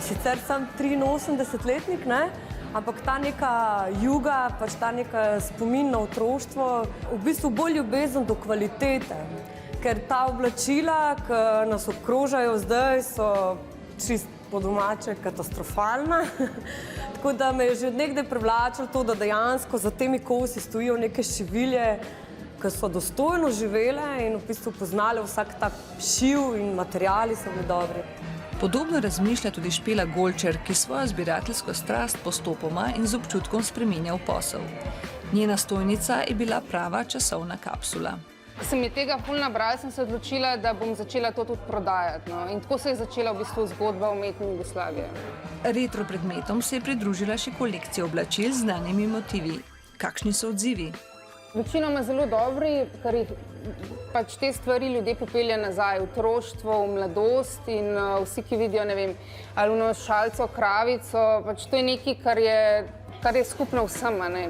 sicer sem 83-letnik, ne? Ampak ta neka juga, pač ta neka spomin na otroštvo, v bistvu bolj ljubezen do kvalitete. Ker ta oblačila, ki nas obkrožajo zdaj, so čist po domače katastrofalna. Tako da me je že od nekdaj privlačilo to, da dejansko za temi kosi stojijo neke šivilje, ki so dostojno živele in v bistvu poznale vsak tak šiv in materiali so bili dobri. Podobno razmišlja tudi Špela Golčer, ki svojo zbirateljsko strast postopoma in z občutkom spreminja v posel. Njena stojnica je bila prava časovna kapsula. Ko sem je tega ful nabrala, sem se odločila, da bom začela to tudi prodajati. No. In tako se je začela v bistvu zgodba umetne Jugoslavije. Retro predmetom se je pridružila še kolekcija oblačil z znanimi motivi. Kakšni so odzivi? Večinoma zelo dobri, ker jih pač te stvari ljudje popelje nazaj v otroštvo, v mladost in vsi, ki vidijo, ne vem, ali šalco, kravico, pač to je nekaj, kar je skupno vsem, ne.